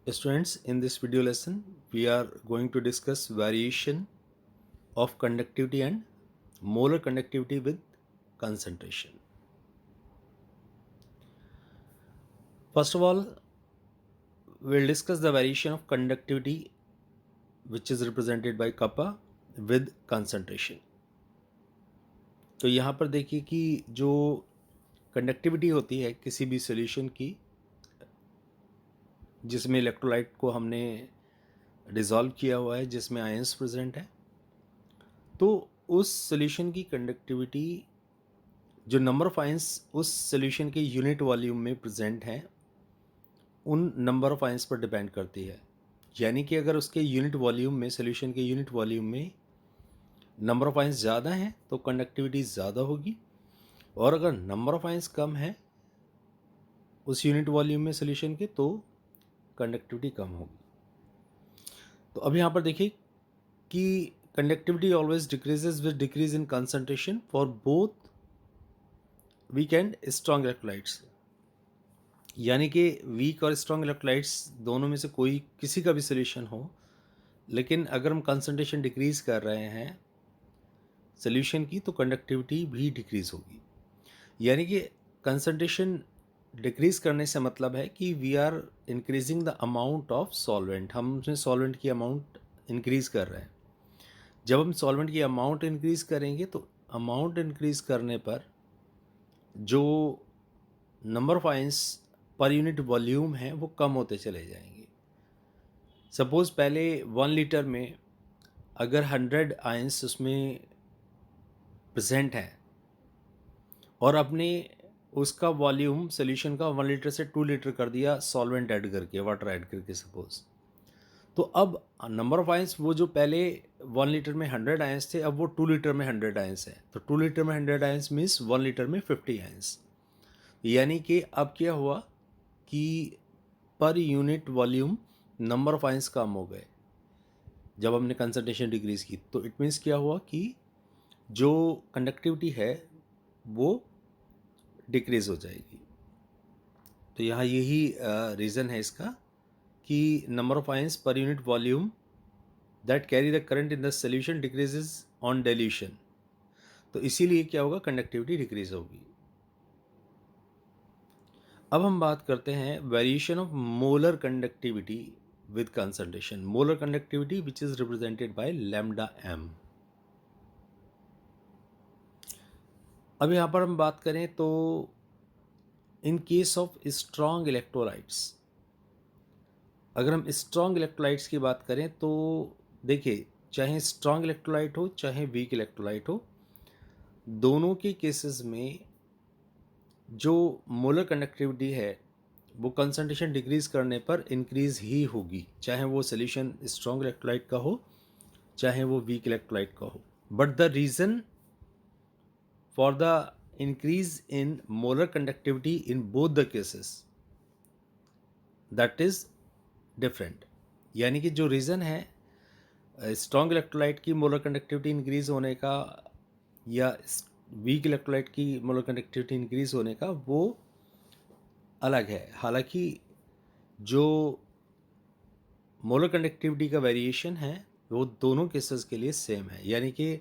Students, in this video lesson, we are going to discuss variation of conductivity and molar conductivity with concentration. First of all, we'll discuss the variation of conductivity which is represented by kappa with concentration. तो यहाँ पर देखिए कि जो conductivity होती है किसी भी सॉल्यूशन की जिसमें इलेक्ट्रोलाइट को हमने डिज़ोल्व किया हुआ है, जिसमें आयंस प्रेजेंट है, तो उस सॉल्यूशन की कंडक्टिविटी जो नंबर ऑफ आयंस उस सॉल्यूशन के यूनिट वॉल्यूम में प्रेजेंट हैं उन नंबर ऑफ आयंस पर डिपेंड करती है। यानी कि अगर उसके यूनिट वॉल्यूम में सॉल्यूशन के यूनिट वॉल्यूम में नंबर ऑफ आयंस ज़्यादा हैं तो कंडक्टिविटी ज़्यादा होगी, और अगर नंबर ऑफ आयंस कम है उस यूनिट वॉल्यूम में सॉल्यूशन के तो कंडक्टिविटी कम होगी। तो अब यहाँ पर देखिए कि conductivity always decreases with decrease in concentration for both weak and strong electrolytes. यानी कि वीक और स्ट्रॉन्ग इलेक्ट्रोलाइट्स दोनों में से कोई किसी का भी सॉल्यूशन हो, लेकिन अगर हम कंसंट्रेशन डिक्रीज कर रहे हैं सॉल्यूशन की तो कंडक्टिविटी भी डिक्रीज होगी। यानी कि कंसंट्रेशन डिक्रीज करने से मतलब है कि we are increasing the amount of solvent, हम उसमें सॉल्वेंट की अमाउंट इंक्रीज कर रहे हैं। जब हम सॉल्वेंट की अमाउंट इंक्रीज करेंगे तो अमाउंट इंक्रीज करने पर जो नंबर ऑफ आयंस पर यूनिट वॉल्यूम है वो कम होते चले जाएंगे। सपोज़ पहले 1 लीटर में अगर 100 आयंस उसमें प्रेजेंट हैं और आपने उसका वॉल्यूम सोल्यूशन का 1 लीटर से 2 लीटर कर दिया सॉल्वेंट ऐड करके, वाटर ऐड करके सपोज, तो अब नंबर ऑफ आयंस वो जो पहले 1 लीटर में 100 आयंस थे अब वो 2 लीटर में 100 आयंस है। तो 2 लीटर में 100 आयंस मीन्स 1 लीटर में 50 आयंस। यानी कि अब क्या हुआ कि पर unit volume number of ions कम हो गए जब हमने कंसंट्रेशन डिक्रीज की। तो इट मीन्स क्या हुआ कि जो कंडक्टिविटी है वो डिक्रीज हो जाएगी। तो यहाँ यही रीज़न है इसका कि नंबर ऑफ आयंस पर unit volume that carry the current in the solution decreases on dilution. तो इसीलिए क्या होगा, कंडक्टिविटी डिक्रीज होगी। अब हम बात करते हैं variation of molar conductivity with concentration. Molar conductivity which is represented by lambda M. अब यहाँ पर हम बात करें तो in case of strong electrolytes, अगर हम स्ट्रॉन्ग इलेक्ट्रोलाइट्स की बात करें तो देखिए चाहे स्ट्रॉन्ग इलेक्ट्रोलाइट हो चाहे वीक इलेक्ट्रोलाइट हो, दोनों के केसेस में जो मोलर कंडक्टिविटी है वो कंसंट्रेशन डिक्रीज करने पर इंक्रीज ही होगी, चाहे वो सोल्यूशन स्ट्रॉन्ग इलेक्ट्रोलाइट का हो चाहे वो वीक इलेक्ट्रोलाइट का हो। But the reason for the increase in molar conductivity in both the cases that is different. यानी कि जो रीज़न है स्ट्रॉन्ग इलेक्ट्रोलाइट की मोलर कंडक्टिविटी इंक्रीज होने का या वीक इलेक्ट्रोलाइट की मोलर कंडक्टिविटी इंक्रीज होने का वो अलग है। हालांकि जो मोलर कंडक्टिविटी का वेरिएशन है वो दोनों केसेस के लिए सेम है। यानी कि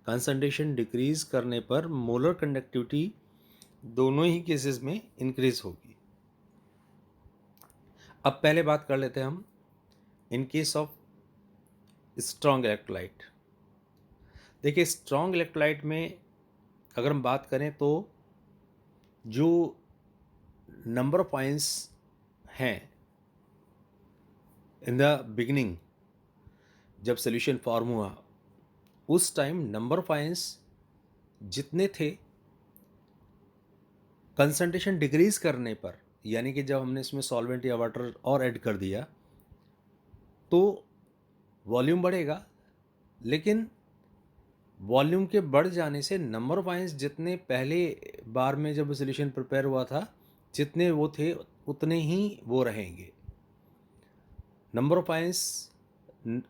कंसंट्रेशन डिक्रीज करने पर मोलर कंडक्टिविटी दोनों ही केसेस में इंक्रीज होगी। अब पहले बात कर लेते हैं हम इन केस ऑफ स्ट्रॉन्ग इलेक्ट्रोलाइट। देखिए स्ट्रॉन्ग इलेक्ट्रोलाइट में अगर हम बात करें तो जो नंबर ऑफ आयंस हैं इन द बिगिनिंग जब सोल्यूशन फॉर्म हुआ उस टाइम नंबर ऑफ आयंस जितने थे कंसंट्रेशन डिक्रीज करने पर, यानी कि जब हमने इसमें सॉल्वेंट या वाटर और ऐड कर दिया तो वॉल्यूम बढ़ेगा, लेकिन वॉल्यूम के बढ़ जाने से नंबर ऑफ आयंस जितने पहले बार में जब सोल्यूशन प्रिपेयर हुआ था जितने वो थे उतने ही वो रहेंगे। नंबर ऑफ आयंस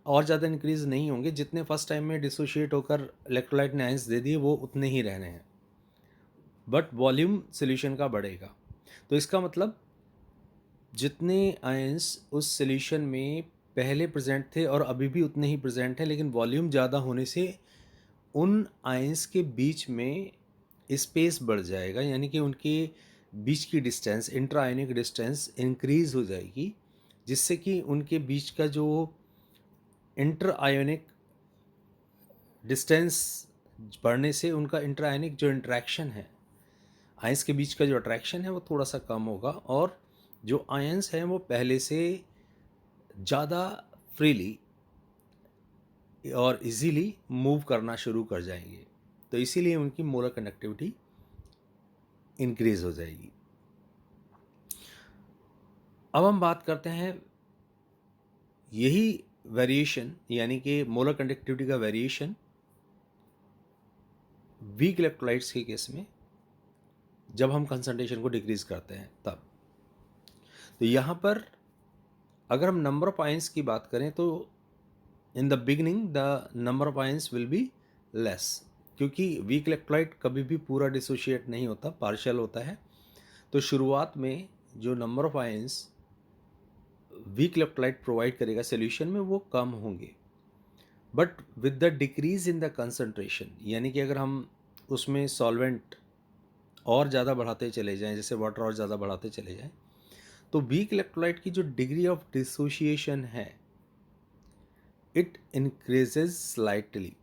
और ज़्यादा इंक्रीज नहीं होंगे, जितने फर्स्ट टाइम में डिसोशिएट होकर इलेक्ट्रोलाइट ने आयंस दे दिए वो उतने ही रहने हैं, बट वॉल्यूम सोल्यूशन का बढ़ेगा। तो इसका मतलब जितने आयंस उस सॉल्यूशन में पहले प्रेजेंट थे और अभी भी उतने ही प्रेजेंट हैं, लेकिन वॉल्यूम ज़्यादा होने से उन आयंस के बीच में स्पेस बढ़ जाएगा, यानी कि उनके बीच की डिस्टेंस, इंटर आयनिक डिस्टेंस इंक्रीज हो जाएगी, जिससे कि उनके बीच का जो इंटर आयोनिक डिस्टेंस बढ़ने से उनका इंटर आयनिक जो इंटरेक्शन है, आयंस के बीच का जो अट्रैक्शन है वो थोड़ा सा कम होगा, और जो आयंस हैं वो पहले से ज़्यादा फ्रीली और इजीली मूव करना शुरू कर जाएंगे, तो इसीलिए उनकी मोलर कंडक्टिविटी इंक्रीज हो जाएगी। अब हम बात करते हैं यही वेरिएशन, यानी कि मोलर कंडक्टिविटी का वेरिएशन वीक इलेक्ट्रोलाइट्स के केस में जब हम कंसंट्रेशन को डिक्रीज करते हैं तब। तो यहाँ पर अगर हम नंबर ऑफ आयंस की बात करें तो in the beginning the number of ions will be less, क्योंकि वीक इलेक्ट्रोलाइट कभी भी पूरा डिसोशिएट नहीं होता, पार्शियल होता है। तो शुरुआत में जो number of ions weak electrolyte provide करेगा सॉल्यूशन में वो कम होंगे, but with the decrease in the concentration, यानी कि अगर हम उसमें सॉल्वेंट और ज़्यादा बढ़ाते चले जाएं, जैसे वाटर और ज़्यादा बढ़ाते चले जाएं, तो वीक इलेक्ट्रोलाइट की जो डिग्री ऑफ डिसोशिएशन है इट इंक्रीजेज स्लाइटली,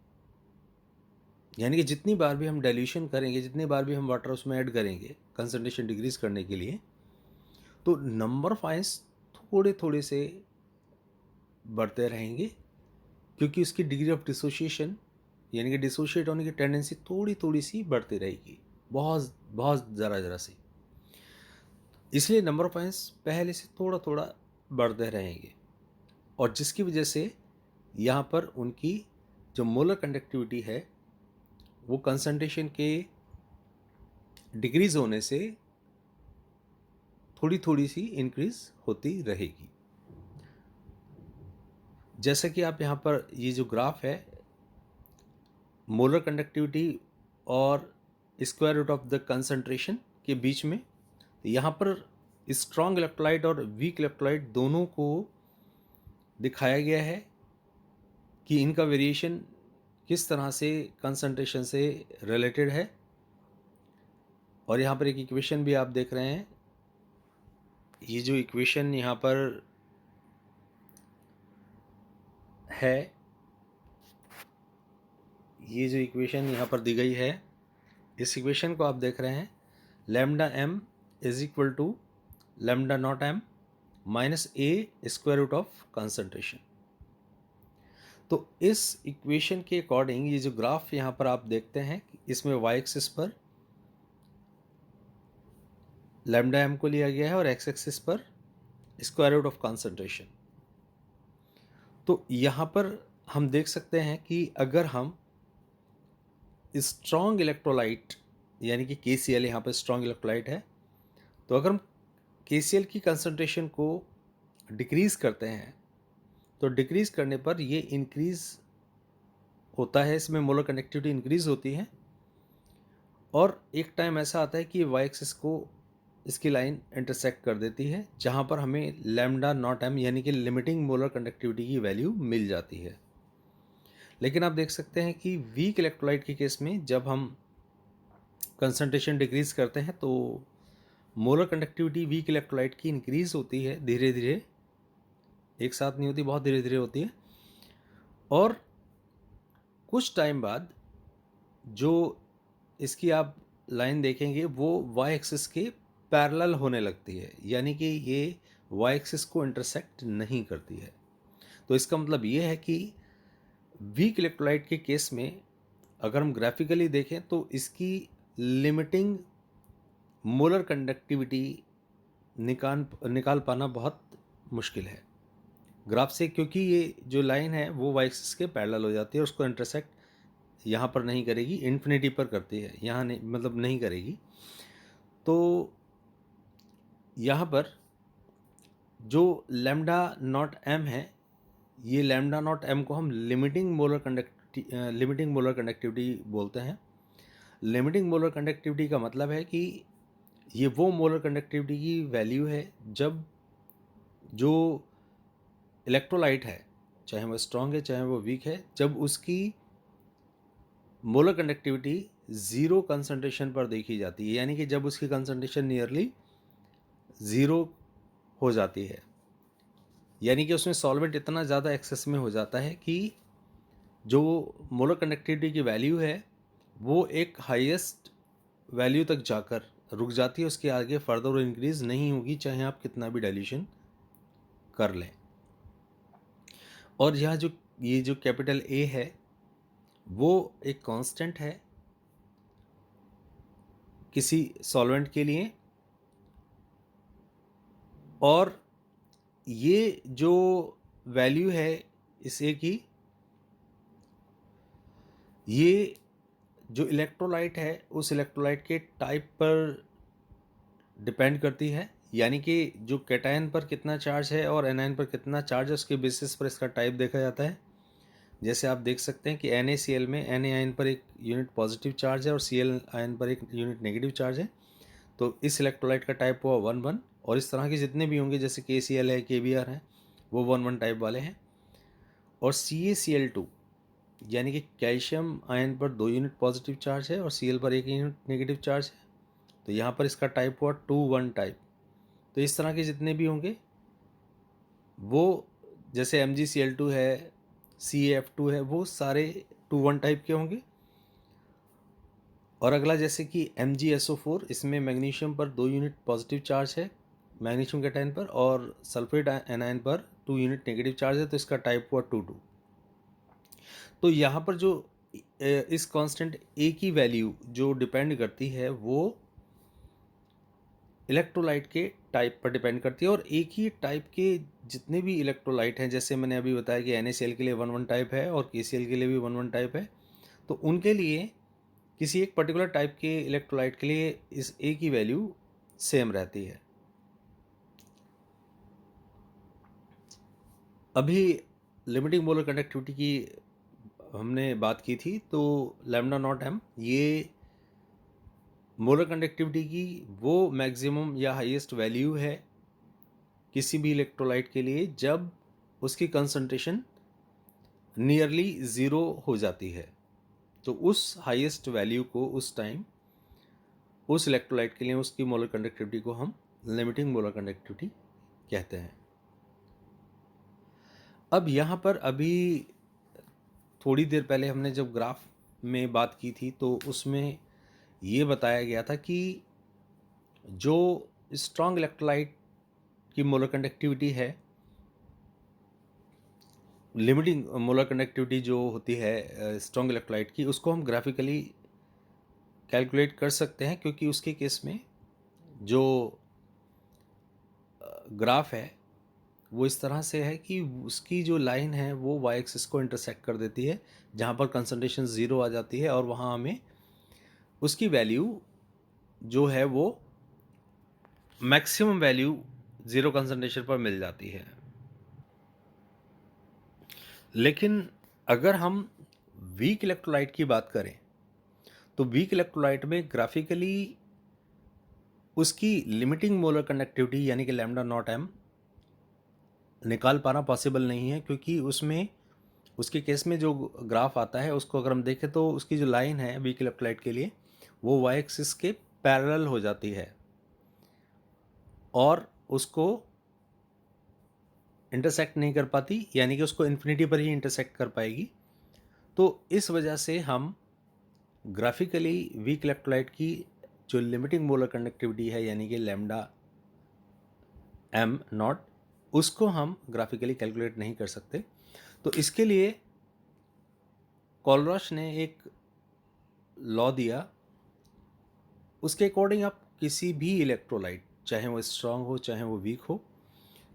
यानी कि जितनी बार भी हम डाइल्यूशन करेंगे, जितनी बार भी हम वाटर उसमें ऐड करेंगे कंसंट्रेशन डिक्रीज करने के लिए, तो नंबर ऑफ आयंस थोड़े थोड़े से बढ़ते रहेंगे, क्योंकि उसकी डिग्री ऑफ डिसोशिएशन, यानी कि डिसोशिएट होने की टेंडेंसी थोड़ी थोड़ी सी बढ़ती रहेगी, बहुत बहुत ज़रा सी। इसलिए नंबर ऑफ आयंस पहले से थोड़ा थोड़ा बढ़ते रहेंगे, और जिसकी वजह से यहाँ पर उनकी जो मोलर कंडक्टिविटी है वो कंसंट्रेशन के डिक्रीज होने से थोड़ी थोड़ी सी इंक्रीज होती रहेगी। जैसा कि आप यहाँ पर ये जो ग्राफ है मोलर कंडक्टिविटी और square root of the concentration के बीच में, तो यहाँ पर स्ट्रॉन्ग इलेक्ट्रोलाइट और वीक इलेक्ट्रोलाइट दोनों को दिखाया गया है कि इनका वेरिएशन किस तरह से कंसंट्रेशन से रिलेटेड है। और यहाँ पर एक इक्वेशन भी आप देख रहे हैं, ये जो इक्वेशन यहाँ पर है, ये जो इक्वेशन यहाँ पर दी गई है, इस इक्वेशन को आप देख रहे हैं, lambda M is equal to lambda naught M minus A square root of concentration. तो इस इक्वेशन के अकॉर्डिंग ये जो ग्राफ यहाँ पर आप देखते हैं, इसमें वाई एक्सिस पर लैम्डा एम को लिया गया है और एक्स एक्सिस पर स्क्वायर रूट ऑफ कंसंट्रेशन। तो यहाँ पर हम देख सकते हैं कि अगर हम स्ट्रॉन्ग इलेक्ट्रोलाइट, यानी कि KCl यहाँ पर स्ट्रॉन्ग इलेक्ट्रोलाइट है, तो अगर हम KCl की कंसंट्रेशन को डिक्रीज़ करते हैं तो डिक्रीज़ करने पर ये इंक्रीज़ होता है, इसमें मोलर कंडक्टिविटी इंक्रीज़ होती है, और एक टाइम ऐसा आता है कि वाई एक्सिस को इसकी लाइन इंटरसेक्ट कर देती है, जहाँ पर हमें लैम्डा नॉट एम यानी कि लिमिटिंग मोलर कंडक्टिविटी की वैल्यू मिल जाती है। लेकिन आप देख सकते हैं कि वीक इलेक्ट्रोलाइट के केस में जब हम कंसंट्रेशन डिक्रीज़ करते हैं तो मोलर कंडक्टिविटी वीक इलेक्ट्रोलाइट की इंक्रीज़ होती है, धीरे धीरे, एक साथ नहीं होती, बहुत धीरे धीरे होती है, और कुछ टाइम बाद जो इसकी आप लाइन देखेंगे वो वाई एक्सिस के पैरेलल होने लगती है, यानी कि ये वाई एक्सिस को इंटरसेक्ट नहीं करती है। तो इसका मतलब ये है कि वीक इलेक्ट्रोलाइट के केस में अगर हम ग्राफिकली देखें तो इसकी लिमिटिंग मोलर कंडक्टिविटी निकाल पाना बहुत मुश्किल है ग्राफ से, क्योंकि ये जो लाइन है वो वाई एक्सिस के पैरेलल हो जाती है, उसको इंटरसेक्ट यहाँ पर नहीं करेगी, इन्फिनिटी पर करती है, यहाँ नहीं, मतलब नहीं करेगी। तो यहाँ पर जो लैम्डा नॉट एम है, ये लैम्डा नॉट एम को हम लिमिटिंग मोलर कंडक्टिविटी बोलते हैं। लिमिटिंग मोलर कंडक्टिविटी का मतलब है कि ये वो मोलर कंडक्टिविटी की वैल्यू है जब जो इलेक्ट्रोलाइट है, चाहे वो स्ट्रॉन्ग है चाहे वो वीक है, जब उसकी मोलर कंडक्टिविटी ज़ीरो कंसंट्रेशन पर देखी जाती है, यानी कि जब उसकी कंसंट्रेशन नियरली ज़ीरो हो जाती है, यानी कि उसमें सॉल्वेंट इतना ज़्यादा एक्सेस में हो जाता है कि जो मोलर कंडक्टिविटी की वैल्यू है वो एक हाईएस्ट वैल्यू तक जाकर रुक जाती है, उसके आगे फर्दर इंक्रीज नहीं होगी चाहे आप कितना भी डाइल्यूशन कर लें। और यह जो ये जो कैपिटल ए है वो एक कांस्टेंट है किसी सॉल्वेंट के लिए, और ये जो वैल्यू है इस ए की, ये जो इलेक्ट्रोलाइट है उस इलेक्ट्रोलाइट के टाइप पर डिपेंड करती है, यानी कि जो कैटायन पर कितना चार्ज है और एनायन पर कितना चार्ज है उसके बेसिस पर इसका टाइप देखा जाता है। जैसे आप देख सकते हैं कि NaCl में Na आयन पर एक यूनिट पॉजिटिव चार्ज है और Cl आयन पर एक यूनिट नेगेटिव चार्ज है, तो इस इलेक्ट्रोलाइट का टाइप हुआ 1,1। और इस तरह के जितने भी होंगे जैसे KCl है, KBr है, वो 1,1 टाइप वाले हैं। और CaCl2 यानी कि कैल्शियम आयन पर 2 यूनिट पॉजिटिव चार्ज है और Cl पर 1 यूनिट नेगेटिव चार्ज है, तो यहाँ पर इसका टाइप हुआ 2,1 टाइप। तो इस तरह के जितने भी होंगे वो, जैसे MgCl2 है, CaF2 है, वो सारे 2,1 टाइप के होंगे। और अगला जैसे कि MgSO4, इसमें मैग्नीशियम पर 2 यूनिट पॉजिटिव चार्ज है मैग्नीशियम कैटायन पर, और सल्फेट एनायन पर 2 यूनिट नेगेटिव चार्ज है, तो इसका टाइप हुआ 2,2। तो यहाँ पर जो इस कांस्टेंट ए की वैल्यू जो डिपेंड करती है वो इलेक्ट्रोलाइट के टाइप पर डिपेंड करती है, और एक ही टाइप के जितने भी इलेक्ट्रोलाइट हैं, जैसे मैंने अभी बताया कि NaCl के लिए 1,1 टाइप है और KCl के लिए भी 1,1 टाइप है, तो उनके लिए किसी एक पर्टिकुलर टाइप के इलेक्ट्रोलाइट के लिए इस ए की वैल्यू सेम रहती है। अभी लिमिटिंग मोलर कंडक्टिविटी की हमने बात की थी, तो लैम्डा नॉट एम ये मोलर कंडक्टिविटी की वो मैक्सिमम या हाईएस्ट वैल्यू है किसी भी इलेक्ट्रोलाइट के लिए जब उसकी कंसंट्रेशन नियरली ज़ीरो हो जाती है। तो उस हाईएस्ट वैल्यू को उस टाइम उस इलेक्ट्रोलाइट के लिए उसकी मोलर कंडक्टिविटी को हम लिमिटिंग मोलर कंडक्टिविटी कहते हैं। अब यहाँ पर अभी थोड़ी देर पहले हमने जब ग्राफ में बात की थी तो उसमें ये बताया गया था कि जो स्ट्रॉन्ग इलेक्ट्रोलाइट की मोलर कंडक्टिविटी है, लिमिटिंग मोलर कंडक्टिविटी जो होती है स्ट्रॉन्ग इलेक्ट्रोलाइट की, उसको हम ग्राफिकली कैलकुलेट कर सकते हैं, क्योंकि उसके केस में जो ग्राफ है वो इस तरह से है कि उसकी जो लाइन है वो वाई एक्सिस को इंटरसेक्ट कर देती है, जहाँ पर कंसंट्रेशन ज़ीरो आ जाती है, और वहाँ हमें उसकी वैल्यू जो है वो मैक्सिमम वैल्यू ज़ीरो कंसंट्रेशन पर मिल जाती है। लेकिन अगर हम वीक इलेक्ट्रोलाइट की बात करें तो वीक इलेक्ट्रोलाइट में ग्राफिकली उसकी लिमिटिंग मोलर कंडक्टिविटी यानी कि लैम्डा नॉट एम निकाल पाना पॉसिबल नहीं है, क्योंकि उसमें उसके केस में जो ग्राफ आता है उसको अगर हम देखें तो उसकी जो लाइन है वीक इलेक्ट्रोलाइट के लिए वो वाई एक्सिस के पैरेलल हो जाती है और उसको इंटरसेक्ट नहीं कर पाती, यानी कि उसको इन्फिनिटी पर ही इंटरसेक्ट कर पाएगी। तो इस वजह से हम ग्राफिकली वीक इलेक्ट्रोलाइट की जो लिमिटिंग मोलर कंडक्टिविटी है यानी कि लैम्डा एम नॉट, उसको हम ग्राफिकली कैलकुलेट नहीं कर सकते। तो इसके लिए कोलरॉश ने एक लॉ दिया, उसके अकॉर्डिंग आप किसी भी इलेक्ट्रोलाइट, चाहे वो स्ट्रांग हो चाहे वो वीक हो,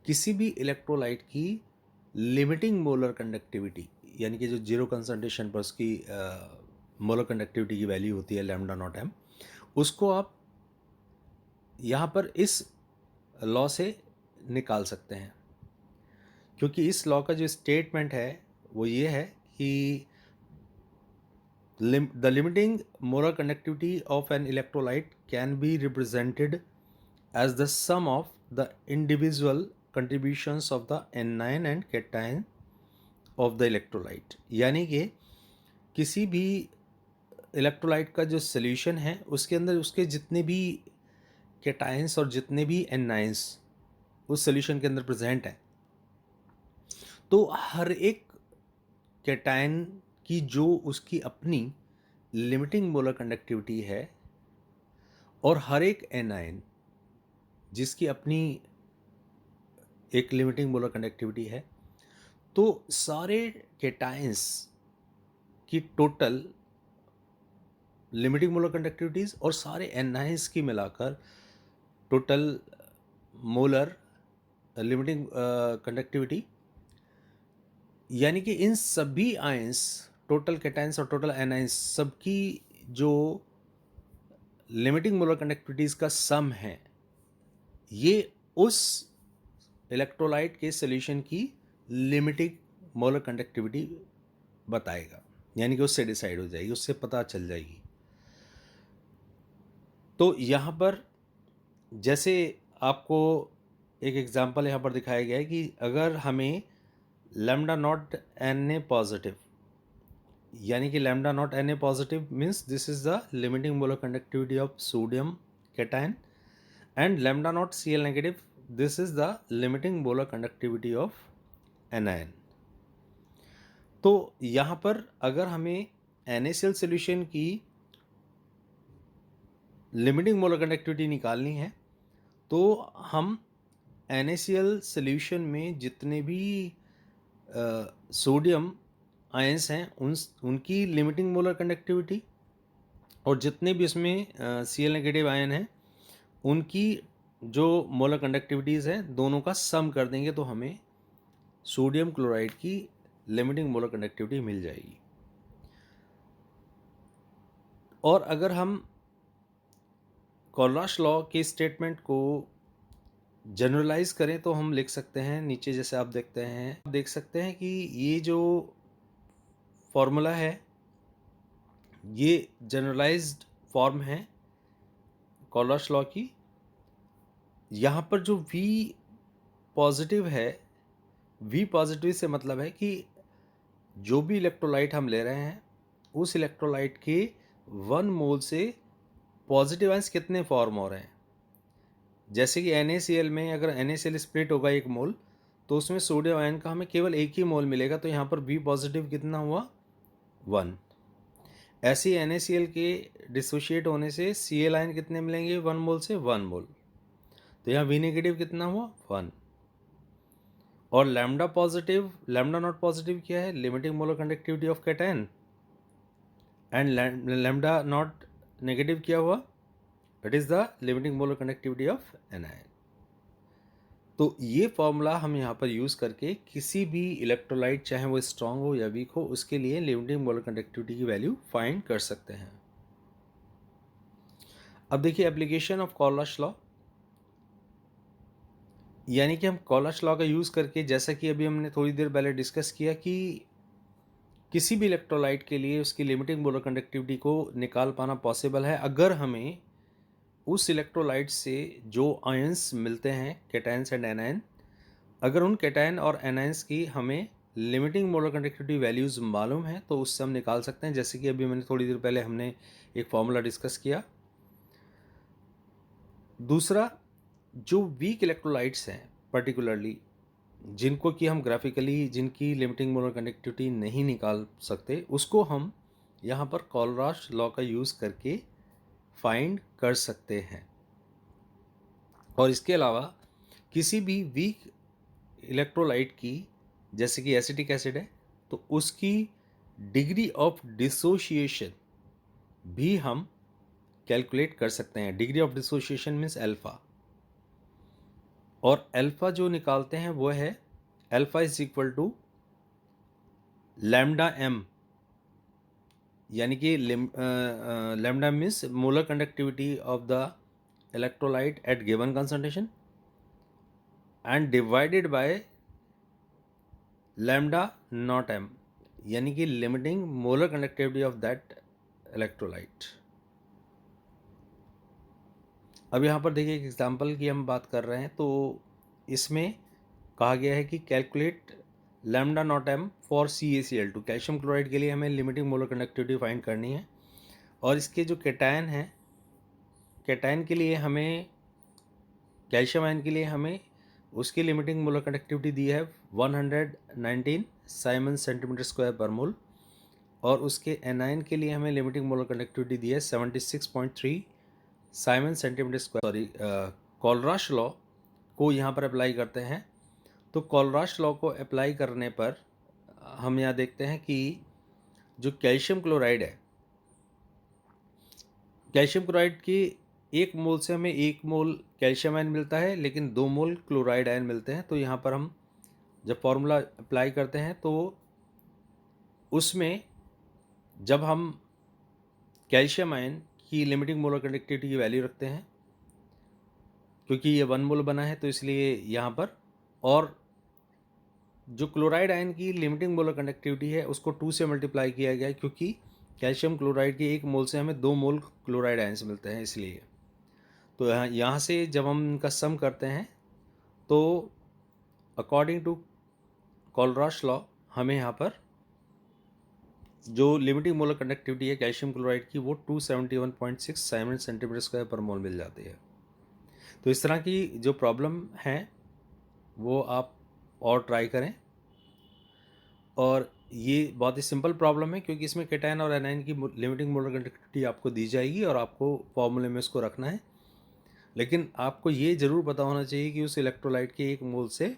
किसी भी इलेक्ट्रोलाइट की लिमिटिंग मोलर कंडक्टिविटी यानी कि जो जीरो कंसंट्रेशन पर उसकी मोलर कंडक्टिविटी की वैल्यू होती है लैम्डा नॉट एम, उसको आप यहाँ पर इस लॉ से निकाल सकते हैं, क्योंकि इस लॉ का जो स्टेटमेंट है वो ये है कि the limiting molar conductivity of an electrolyte can be represented as the sum of the individual contributions of the anion and cation of the electrolyte। यानी कि किसी भी इलेक्ट्रोलाइट का जो सोल्यूशन है उसके अंदर उसके जितने भी कैटायंस और जितने भी एनायंस उस सोल्यूशन के अंदर प्रेजेंट हैं, तो हर एक कैटायन की जो उसकी अपनी लिमिटिंग मोलर कंडक्टिविटी है और हर एक एनायन जिसकी अपनी एक लिमिटिंग मोलर कंडक्टिविटी है, तो सारे कैटायंस की टोटल लिमिटिंग मोलर कंडक्टिविटीज और सारे एनायंस की मिलाकर टोटल मोलर लिमिटिंग कंडक्टिविटी, यानी कि इन सभी आयंस, टोटल कैटायंस और टोटल एनायंस, सबकी जो लिमिटिंग मोलर कंडक्टिविटीज का सम है, ये उस इलेक्ट्रोलाइट के सॉल्यूशन की लिमिटिंग मोलर कंडक्टिविटी बताएगा, यानी कि उससे डिसाइड हो जाएगी, उससे पता चल जाएगी। तो यहाँ पर जैसे आपको एक एग्जांपल यहाँ पर दिखाया गया है कि अगर हमें लैम्डा नॉट Na पॉजिटिव, यानी कि lambda naught Na positive means this is the limiting molar conductivity of sodium cation, and lambda naught Cl negative, this is the limiting molar conductivity of anion. तो यहाँ पर अगर हमें NaCl solution की limiting molar conductivity निकालनी है, तो हम NaCl सोल्यूशन में जितने भी सोडियम आयंस हैं उनकी लिमिटिंग मोलर कंडक्टिविटी और जितने भी इसमें Cl नेगेटिव आयन हैं उनकी जो मोलर कंडक्टिविटीज़ हैं दोनों का सम कर देंगे तो हमें सोडियम क्लोराइड की लिमिटिंग मोलर कंडक्टिविटी मिल जाएगी। और अगर हम कोलराश लॉ के स्टेटमेंट को जनरलाइज करें तो हम लिख सकते हैं नीचे, जैसे आप देख सकते हैं कि ये जो फॉर्मूला है ये जनरलाइज्ड फॉर्म है कोलराश लॉ की। यहाँ पर जो V पॉजिटिव है, V पॉजिटिव से मतलब है कि जो भी इलेक्ट्रोलाइट हम ले रहे हैं उस इलेक्ट्रोलाइट के 1 मोल से पॉजिटिव आयंस कितने फॉर्म हो रहे हैं। जैसे कि NaCl में अगर NaCl स्प्लिट होगा 1 मोल तो उसमें सोडियम आयन का हमें केवल 1 ही मोल मिलेगा, तो यहाँ पर V पॉजिटिव कितना हुआ 1। ऐसे ही NaCl के डिसोशिएट होने से Cl आयन कितने मिलेंगे 1 मोल से 1 मोल, तो यहाँ V नेगेटिव कितना हुआ 1। और lambda positive, lambda naught positive क्या है, limiting molar conductivity of cation, and lambda naught negative क्या हुआ, it is the limiting molar conductivity of anion. तो ये फॉर्मूला हम यहाँ पर यूज करके किसी भी इलेक्ट्रोलाइट चाहे वो स्ट्रांग हो या वीक हो उसके लिए लिमिटिंग मोलर कंडक्टिविटी की वैल्यू फाइंड कर सकते हैं। अब देखिए एप्लीकेशन ऑफ कोलराश लॉ, यानी कि हम कोलराश लॉ का यूज करके, जैसा कि अभी हमने थोड़ी देर पहले डिस्कस किया कि किसी भी इलेक्ट्रोलाइट के लिए उसकी लिमिटिंग मोलर कंडक्टिविटी को निकाल पाना पॉसिबल है अगर हमें उस इलेक्ट्रोलाइट से जो आयंस मिलते हैं कैटायंस एंड एनायन, अगर उन कैटायन और एनायंस की हमें लिमिटिंग मोलर कंडक्टिविटी वैल्यूज़ मालूम है तो उससे हम निकाल सकते हैं। जैसे कि अभी मैंने थोड़ी देर पहले हमने एक फॉर्मूला डिस्कस किया। दूसरा, जो वीक इलेक्ट्रोलाइट्स हैं पर्टिकुलरली जिनको कि हम ग्राफिकली जिनकी लिमिटिंग मोलर कंडक्टिविटी नहीं निकाल सकते, उसको हम यहाँ पर कोलराश लॉ का यूज़ करके फाइंड कर सकते हैं। और इसके अलावा किसी भी वीक इलेक्ट्रोलाइट की, जैसे कि एसिटिक एसिड है, तो उसकी डिग्री ऑफ डिसोशिएशन भी हम कैलकुलेट कर सकते हैं। Degree of dissociation means alpha, और अल्फा जो निकालते हैं वो है alpha is equal to lambda M, यानी कि lambda means molar conductivity of the electrolyte at given concentration and divided by lambda naught M, यानी कि limiting molar conductivity of that electrolyte. अब यहाँ पर देखिए एक एग्जांपल की हम बात कर रहे हैं, तो इसमें कहा गया है कि calculate lambda naught M for CaCl2। Calcium chloride के लिए हमें लिमिटिंग मोलर कंडक्टिविटी फाइंड करनी है, और इसके जो कैटायन हैं, कैटायन के लिए हमें, कैल्शियम आयन के लिए हमें उसकी लिमिटिंग मोलर कंडक्टिविटी दी है 119 साइमन सेंटीमीटर स्क्वायर पर मोल, और उसके एनायन के लिए हमें लिमिटिंग मोलर कंडक्टिविटी दी है 76.3 siemens centimetre square. Sorry, Kohlrausch law को यहाँ पर अप्लाई करते हैं। तो कोलराश लॉ को अप्लाई करने पर हम यहाँ देखते हैं कि जो कैल्शियम क्लोराइड है, कैल्शियम क्लोराइड की 1 मोल से हमें 1 मोल कैल्शियम आयन मिलता है, लेकिन 2 मोल क्लोराइड आयन मिलते हैं। तो यहाँ पर हम जब फॉर्मूला अप्लाई करते हैं तो उसमें जब हम कैल्शियम आयन की लिमिटिंग मोलर कंडक्टिविटी की वैल्यू रखते हैं, क्योंकि ये 1 मोल बना है तो इसलिए यहाँ पर, और जो क्लोराइड आयन की लिमिटिंग मोलर कंडक्टिविटी है उसको 2 से मल्टीप्लाई किया गया है, क्योंकि कैल्शियम क्लोराइड के 1 मोल से हमें 2 मोल क्लोराइड आयन्स मिलते हैं इसलिए। तो यहाँ से जब हम इनका सम करते हैं तो अकॉर्डिंग टू कोलराश लॉ हमें यहाँ पर जो लिमिटिंग मोलर कंडक्टिविटी है कैल्शियम क्लोराइड की वो 271.6 साइमन सेंटीमीटर स्क्वायर पर मोल मिल जाती है। तो इस तरह की जो प्रॉब्लम है वो आप और ट्राई करें, और ये बहुत ही सिंपल प्रॉब्लम है क्योंकि इसमें कैटायन और एनायन की लिमिटिंग मोलर कंडक्टिविटी आपको दी जाएगी और आपको फॉर्मूले में इसको रखना है। लेकिन आपको ये ज़रूर पता होना चाहिए कि उस इलेक्ट्रोलाइट के 1 मोल से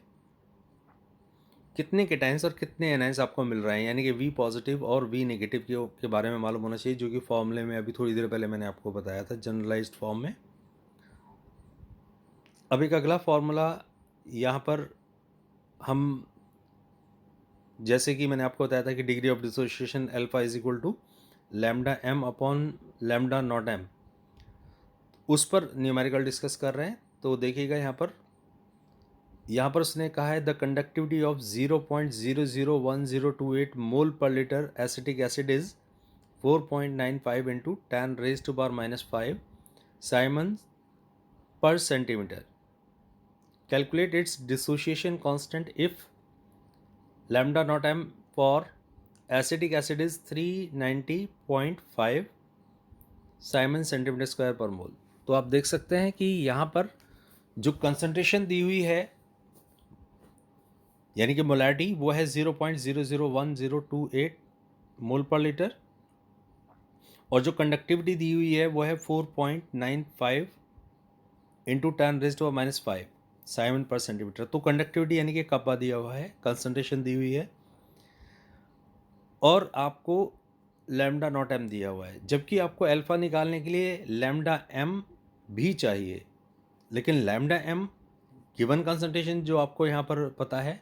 कितने कैटायंस और कितने एनायंस आपको मिल रहे हैं, यानी कि V पॉजिटिव और V नेगेटिव के बारे में मालूम होना चाहिए, जो कि फॉर्मूले में अभी थोड़ी देर पहले मैंने आपको बताया था जनरलाइज्ड फॉर्म में। अब एक अगला फॉर्मूला यहाँ पर हम, जैसे कि मैंने आपको बताया था कि degree of dissociation alpha is equal to lambda M upon lambda naught M, उस पर न्यूमेरिकल डिस्कस कर रहे हैं। तो देखिएगा यहाँ पर उसने कहा है the conductivity of 0.001028 mole per litre acetic acid is 4.95 into 10⁻⁻5 siemens per centimetre. Calculate its dissociation constant if lambda naught M for acetic acid is 390.5 siemens centimetre square per mole. तो आप देख सकते हैं कि यहाँ पर जो कंसंट्रेशन दी हुई है, यानी कि मोलैरिटी, वो है 0.001028 मोल पर लीटर, और जो कंडक्टिविटी दी हुई है वो है 4.95 इंटू 10⁻⁻5 साइमन पर सेंटीमीटर। तो कंडक्टिविटी यानी कि कप्पा दिया हुआ है, कंसंट्रेशन दी हुई है, और आपको लैम्डा नॉट एम दिया हुआ है, जबकि आपको अल्फा निकालने के लिए लैम्डा एम भी चाहिए। लेकिन लैम्डा एम गिवन कंसंट्रेशन जो आपको यहाँ पर पता है,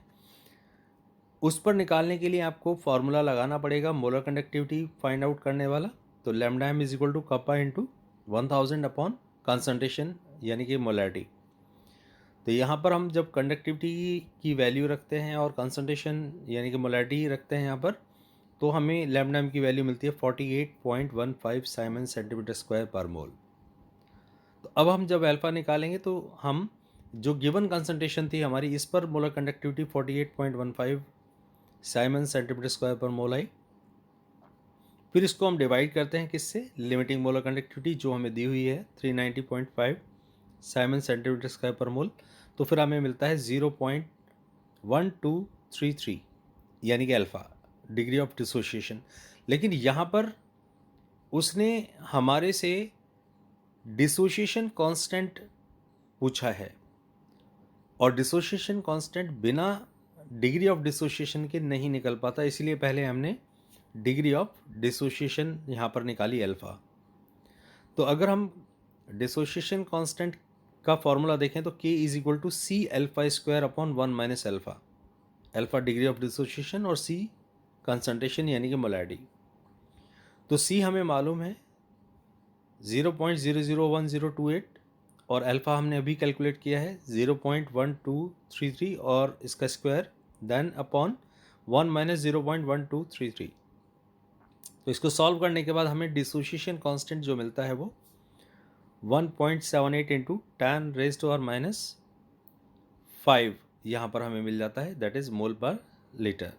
उस पर निकालने के लिए आपको फार्मूला लगाना पड़ेगा मोलर कंडक्टिविटी फाइंड आउट करने वाला। तो lambda M is equal to kappa into 1000 upon concentration यानी कि मोलैरिटी। तो यहाँ पर हम जब कंडक्टिविटी की वैल्यू रखते हैं और कंसंट्रेशन यानी कि मोलैरिटी रखते हैं यहाँ पर, तो हमें लैम्डा एम की वैल्यू मिलती है 48.15 Simon centimetre square per mole. तो अब हम जब अल्फा निकालेंगे तो हम जो गिवन कंसंट्रेशन थी हमारी, इस पर molar conductivity 48.15 Simon centimetre square per मोल आई। फिर इसको हम डिवाइड करते हैं किससे, लिमिटिंग मोलर कंडक्टिविटी जो हमें दी हुई है 390.5 siemens centimetre square per mole. तो फिर हमें मिलता है 0.1233 यानी कि अल्फा, डिग्री ऑफ डिसोसिएशन। लेकिन यहाँ पर उसने हमारे से डिसोसिएशन कांस्टेंट पूछा है, और डिसोसिएशन कांस्टेंट बिना डिग्री ऑफ डिसोसिएशन के नहीं निकल पाता, इसलिए पहले हमने डिग्री ऑफ डिसोसिएशन यहाँ पर निकाली अल्फा। तो अगर हम डिसोसिएशन कांस्टेंट का फॉर्मूला देखें तो K is equal to C alpha square upon 1 minus alpha. Alpha degree of dissociation और C कंसंट्रेशन यानी कि मोलैरिटी। तो C हमें मालूम है 0.001028, और अल्फ़ा हमने अभी कैलकुलेट किया है 0.1233 और इसका स्क्वायर, देन अपॉन 1 माइनस 0.1233। तो इसको सॉल्व करने के बाद हमें डिसोसिएशन कांस्टेंट जो मिलता है वो 1.78 इंटू 10⁻⁻5 यहाँ पर हमें मिल जाता है, that is mole per litre.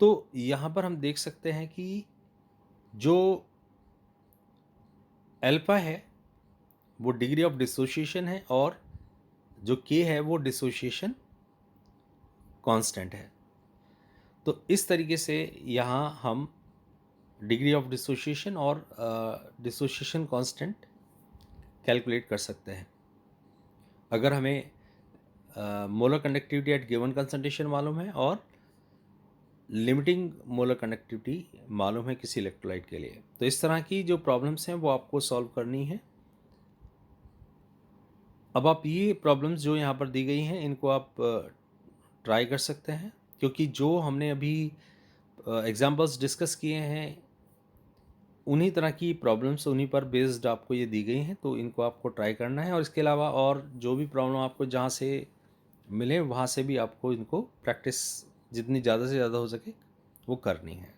तो यहाँ पर हम देख सकते हैं कि जो अल्फा है वो डिग्री ऑफ डिसोसिएशन है और जो के है वो डिसोसिएशन कांस्टेंट है। तो इस तरीके से यहाँ हम डिग्री ऑफ डिसोसिएशन और डिसोसिएशन कांस्टेंट कैलकुलेट कर सकते हैं। अगर हमें molar conductivity eight given concentration मालूम है और लिमिटिंग मोलर कंडक्टिविटी मालूम है किसी इलेक्ट्रोलाइट के लिए, तो इस तरह की जो प्रॉब्लम्स हैं वो आपको सॉल्व करनी है। अब आप ये प्रॉब्लम्स जो यहाँ पर दी गई हैं इनको आप ट्राई कर सकते हैं, क्योंकि जो हमने अभी एग्जाम्पल्स डिस्कस किए हैं उन्हीं तरह की प्रॉब्लम्स, उन्हीं पर बेस्ड आपको ये दी गई हैं, तो इनको आपको ट्राई करना है। और इसके अलावा और जो भी प्रॉब्लम आपको जहाँ से मिले वहाँ से भी आपको इनको प्रैक्टिस जितनी ज़्यादा से ज़्यादा हो सके वो करनी है।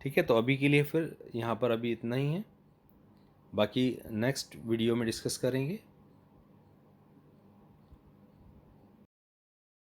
ठीक है, तो अभी के लिए फिर यहाँ पर अभी इतना ही है, बाकी नेक्स्ट वीडियो में डिस्कस करेंगे।